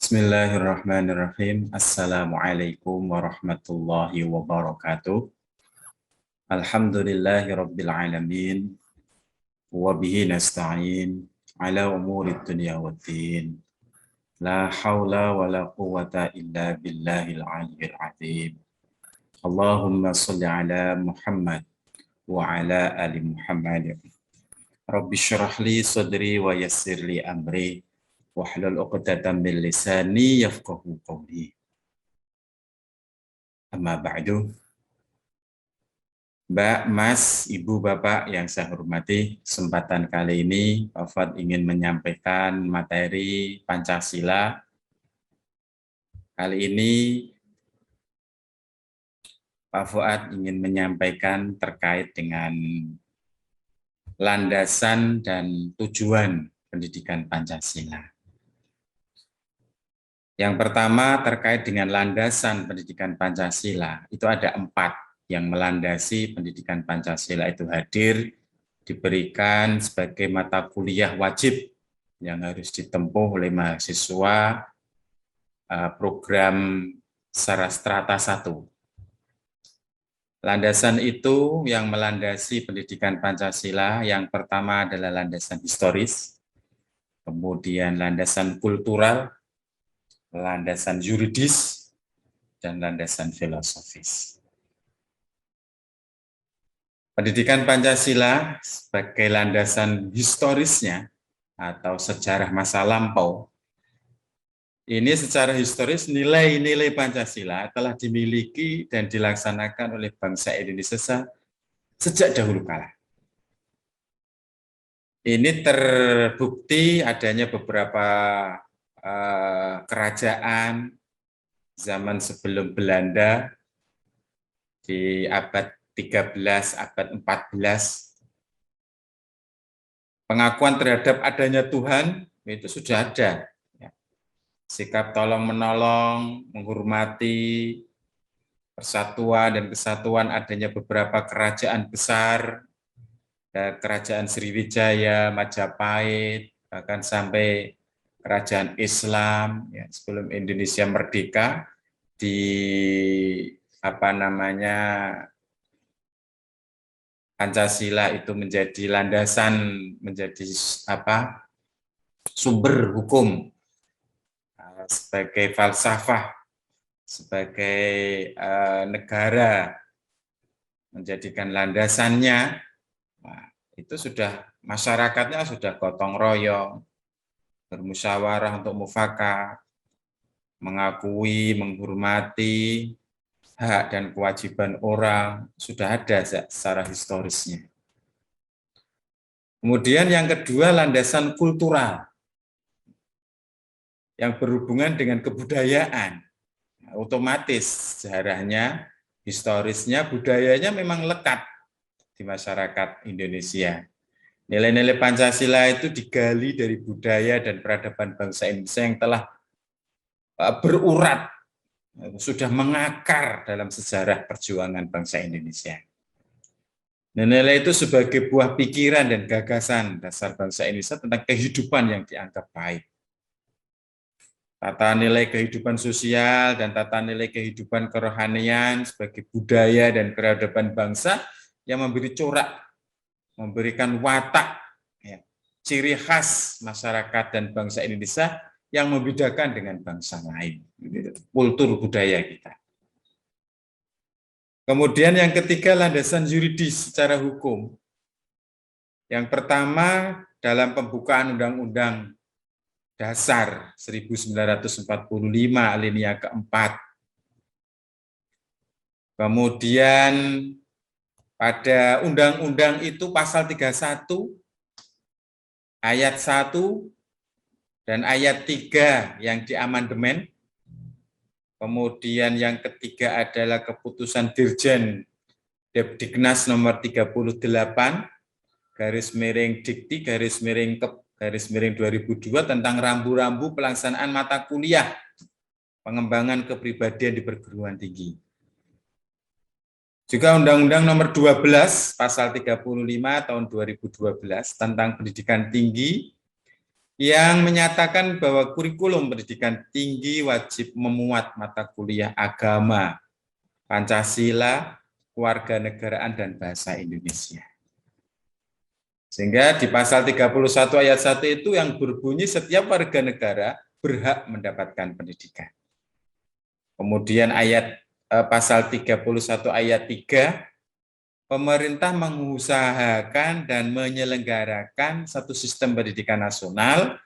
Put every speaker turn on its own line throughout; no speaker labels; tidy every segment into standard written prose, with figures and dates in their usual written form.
Bismillahirrahmanirrahim. Assalamualaikum warahmatullahi wabarakatuh. Alhamdulillahi rabbil alamin. Wa bihi nasta'in ala umuri dunya waddin. La hawla wa la quwwata illa billahil aliyyil azim. Allahumma salli ala Muhammad wa ala ali Muhammad. Rabbi syrah li sadri wa yassir li amri. Wahlul 'uqdatam min lisani yafqahu qawli. Amma ba'du. Mbak, Mas, Ibu, Bapak yang saya hormati, kesempatan kali ini Pak Fuad ingin menyampaikan materi Pancasila. Kali ini Pak Fuad ingin menyampaikan terkait dengan landasan dan tujuan pendidikan Pancasila. Yang pertama terkait dengan landasan pendidikan Pancasila, itu ada 4 yang melandasi pendidikan Pancasila itu hadir, diberikan sebagai mata kuliah wajib yang harus ditempuh oleh mahasiswa program Sarastra 1. Landasan itu yang melandasi pendidikan Pancasila, yang pertama adalah landasan historis, kemudian landasan kultural, landasan yuridis, dan landasan filosofis. Pendidikan Pancasila sebagai landasan historisnya atau sejarah masa lampau, ini secara historis nilai-nilai Pancasila telah dimiliki dan dilaksanakan oleh bangsa Indonesia sejak dahulu kala. Ini terbukti adanya beberapa kerajaan zaman sebelum Belanda di abad 13, abad 14. Pengakuan terhadap adanya Tuhan itu sudah ada. Sikap tolong-menolong, menghormati persatuan dan kesatuan adanya beberapa kerajaan besar, kerajaan Sriwijaya, Majapahit, bahkan sampai kerajaan Islam sebelum Indonesia merdeka di Pancasila itu menjadi landasan, menjadi sumber hukum sebagai falsafah, sebagai negara menjadikan landasannya. Nah, itu sudah masyarakatnya sudah gotong royong, bermusyawarah untuk mufakat, mengakui, menghormati hak dan kewajiban orang, sudah ada secara historisnya. Kemudian yang kedua, landasan kultural yang berhubungan dengan kebudayaan. Otomatis sejarahnya, historisnya, budayanya memang lekat di masyarakat Indonesia. Nilai-nilai Pancasila itu digali dari budaya dan peradaban bangsa Indonesia yang telah berurat, sudah mengakar dalam sejarah perjuangan bangsa Indonesia. Nilai itu sebagai buah pikiran dan gagasan dasar bangsa Indonesia tentang kehidupan yang dianggap baik. Tata nilai kehidupan sosial dan tata nilai kehidupan kerohanian sebagai budaya dan peradaban bangsa yang memberi corak, memberikan watak, ciri khas masyarakat dan bangsa Indonesia yang membedakan dengan bangsa lain, kultur budaya kita. Kemudian yang ketiga, landasan yuridis secara hukum. Yang pertama, dalam pembukaan Undang-Undang Dasar 1945 alinea keempat. Kemudian pada undang-undang itu pasal 31 ayat 1 dan ayat 3 yang diamandemen. Kemudian yang ketiga adalah keputusan Dirjen Depdiknas nomor 38 /Dikti/Kep/2002 tentang rambu-rambu pelaksanaan mata kuliah pengembangan kepribadian di perguruan tinggi. Juga Undang-Undang nomor 12 pasal 35 tahun 2012 tentang pendidikan tinggi yang menyatakan bahwa kurikulum pendidikan tinggi wajib memuat mata kuliah agama, Pancasila, kewarganegaraan, dan bahasa Indonesia. Sehingga di pasal 31 ayat 1 itu yang berbunyi setiap warga negara berhak mendapatkan pendidikan. Kemudian pasal 31 ayat 3, pemerintah mengusahakan dan menyelenggarakan satu sistem pendidikan nasional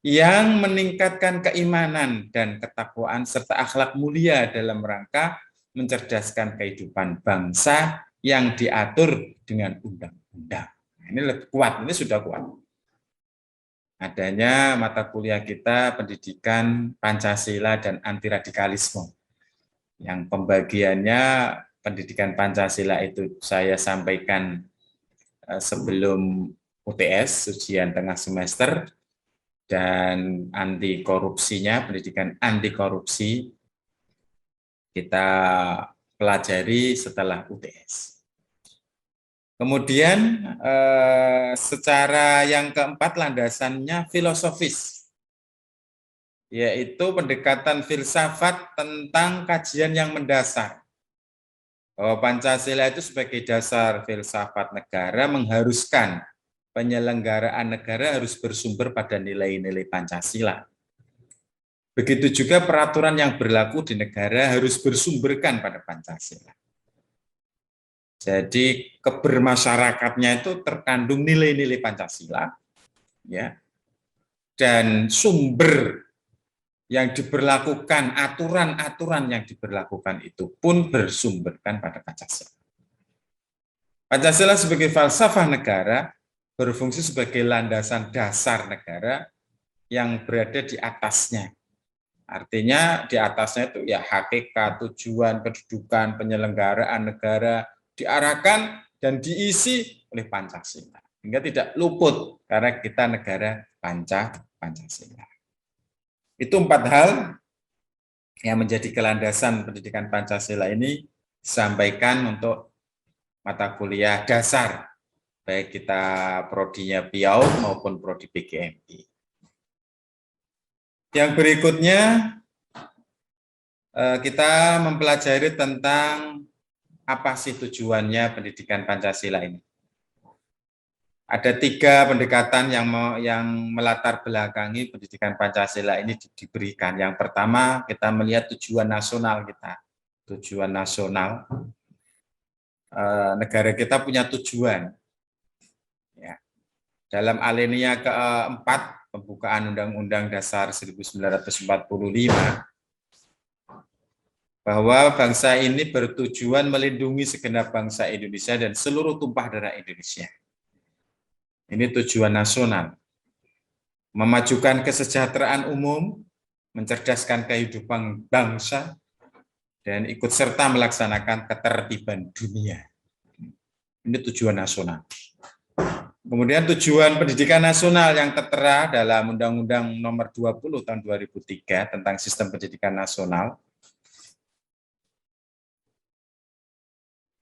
yang meningkatkan keimanan dan ketakwaan serta akhlak mulia dalam rangka mencerdaskan kehidupan bangsa yang diatur dengan undang-undang. Ini lebih kuat, ini sudah kuat. Adanya mata kuliah kita pendidikan Pancasila dan anti radikalisme. Yang pembagiannya pendidikan Pancasila itu saya sampaikan sebelum UTS, ujian tengah semester, dan anti korupsinya, pendidikan anti korupsi kita pelajari setelah UTS. Kemudian secara yang keempat landasannya filosofis, yaitu pendekatan filsafat tentang kajian yang mendasar. Bahwa Pancasila itu sebagai dasar filsafat negara mengharuskan penyelenggaraan negara harus bersumber pada nilai-nilai Pancasila. Begitu juga peraturan yang berlaku di negara harus bersumberkan pada Pancasila. Jadi kebermasyarakatnya itu terkandung nilai-nilai Pancasila, ya, dan sumber yang diberlakukan, aturan-aturan yang diberlakukan itu pun bersumberkan pada Pancasila. Pancasila sebagai falsafah negara berfungsi sebagai landasan dasar negara yang berada di atasnya. Artinya di atasnya itu ya hakikat, tujuan, kedudukan, penyelenggaraan negara diarahkan dan diisi oleh Pancasila. Hingga tidak luput karena kita negara Pancasila. Itu 4 hal yang menjadi kelandasan pendidikan Pancasila ini disampaikan untuk mata kuliah dasar, baik kita prodinya PIAU maupun prodi PGMI. Yang berikutnya kita mempelajari tentang apa sih tujuannya pendidikan Pancasila ini. Ada 3 pendekatan yang melatar belakangi pendidikan Pancasila ini diberikan. Yang pertama, kita melihat tujuan nasional kita. Tujuan nasional, negara kita punya tujuan. Ya. Dalam alinea keempat, pembukaan Undang-Undang Dasar 1945, bahwa bangsa ini bertujuan melindungi segenap bangsa Indonesia dan seluruh tumpah darah Indonesia. Ini tujuan nasional. Memajukan kesejahteraan umum, mencerdaskan kehidupan bangsa, dan ikut serta melaksanakan ketertiban dunia. Ini tujuan nasional. Kemudian tujuan pendidikan nasional yang tertera dalam Undang-Undang Nomor 20 Tahun 2003 tentang Sistem Pendidikan Nasional,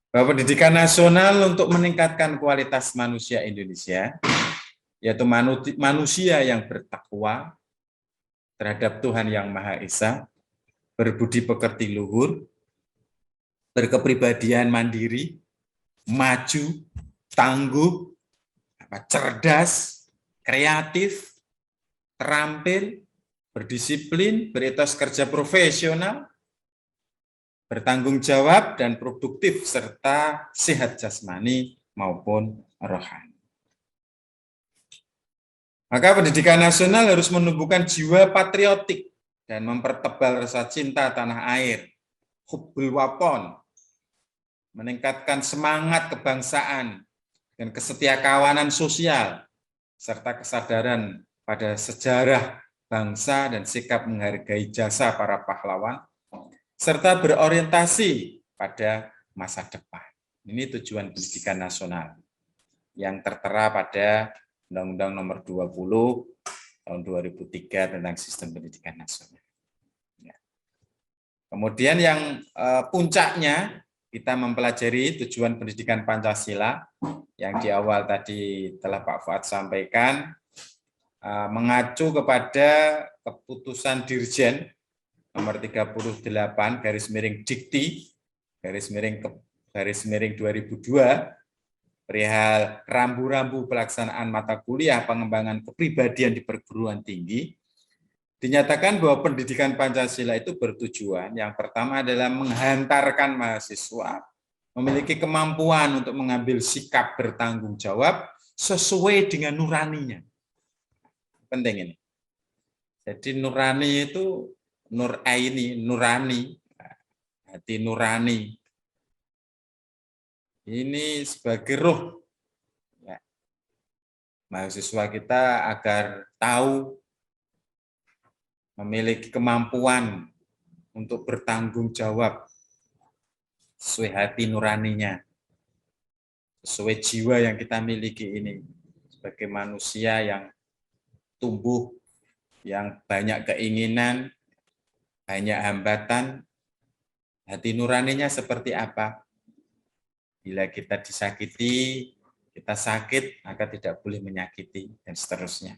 bahwa pendidikan nasional untuk meningkatkan kualitas manusia Indonesia, yaitu manusia yang bertakwa terhadap Tuhan Yang Maha Esa, berbudi pekerti luhur, berkepribadian mandiri, maju, tangguh, cerdas, kreatif, terampil, berdisiplin, beretos kerja profesional, bertanggung jawab dan produktif, serta sehat jasmani maupun rohani. Maka pendidikan nasional harus menumbuhkan jiwa patriotik dan mempertebal rasa cinta tanah air, hubbul wapon, meningkatkan semangat kebangsaan dan kesetiakawanan sosial, serta kesadaran pada sejarah bangsa dan sikap menghargai jasa para pahlawan, serta berorientasi pada masa depan. Ini tujuan pendidikan nasional yang tertera pada Undang-Undang Nomor 20 Tahun 2003 tentang Sistem Pendidikan Nasional. Kemudian yang puncaknya kita mempelajari tujuan pendidikan Pancasila yang di awal tadi telah Pak Fuad sampaikan,
mengacu kepada keputusan Dirjen nomor 38 garis miring Dikti garis miring 2002 perihal rambu-rambu pelaksanaan mata kuliah pengembangan kepribadian di perguruan tinggi, dinyatakan bahwa pendidikan Pancasila itu bertujuan yang pertama adalah menghantarkan mahasiswa memiliki kemampuan untuk mengambil sikap bertanggung jawab sesuai dengan nuraninya. Penting ini. Jadi nurani itu nur aini, nurani, hati nurani. Ini sebagai roh ya, mahasiswa kita agar tahu memiliki kemampuan untuk bertanggung jawab sesuai hati nuraninya, sesuai jiwa yang kita miliki ini sebagai manusia yang tumbuh, yang banyak keinginan, banyak hambatan, hati nuraninya seperti apa? Bila kita disakiti, kita sakit, maka tidak boleh menyakiti, dan seterusnya.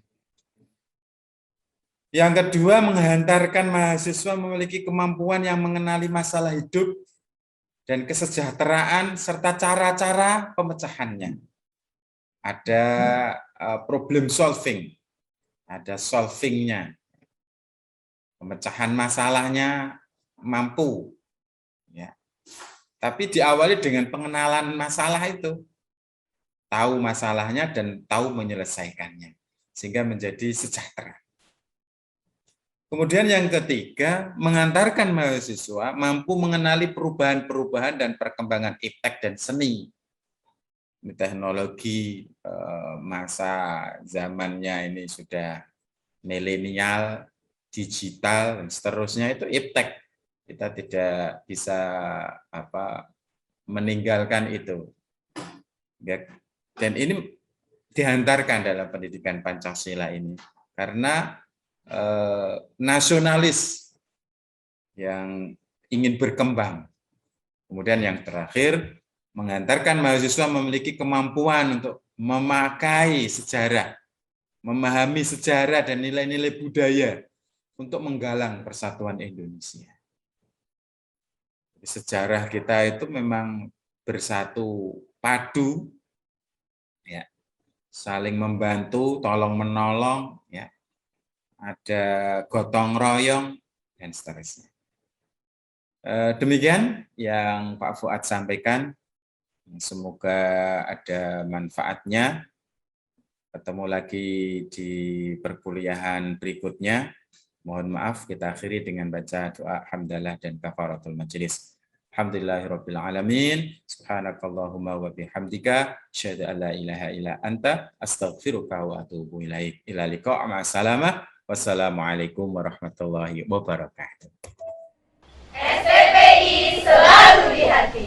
Yang kedua, menghantarkan mahasiswa memiliki kemampuan yang mengenali masalah hidup dan kesejahteraan, serta cara-cara pemecahannya. Ada problem solving, ada solvingnya. Pemecahan masalahnya mampu. Ya. Tapi diawali dengan pengenalan masalah itu. Tahu masalahnya dan tahu menyelesaikannya. Sehingga menjadi sejahtera. Kemudian yang ketiga, mengantarkan mahasiswa mampu mengenali perubahan-perubahan dan perkembangan iptek dan seni. Teknologi masa zamannya ini sudah milenial, digital, dan seterusnya itu iptek. Kita tidak bisa meninggalkan itu. Dan ini dihantarkan dalam pendidikan Pancasila ini. Karena nasionalis yang ingin berkembang. Kemudian yang terakhir, menghantarkan mahasiswa memiliki kemampuan untuk memakai sejarah, memahami sejarah dan nilai-nilai budaya untuk menggalang persatuan Indonesia. Sejarah kita itu memang bersatu padu, ya, saling membantu, tolong menolong, ya, ada gotong royong dan seterusnya. Demikian yang Pak Fuad sampaikan. Semoga ada manfaatnya. Ketemu lagi di perkuliahan berikutnya. Mohon maaf, kita akhiri dengan baca doa hamdalah dan kafaratul majelis. Alhamdulillahirabbil alamin. Subhanakallahumma wa bihamdika asyhadu an la ilaha illa anta astaghfiruka wa atubu ilaik. Ila liqa' ma salamah. Wassalamualaikum warahmatullahi wabarakatuh.
STPI selalu di hati.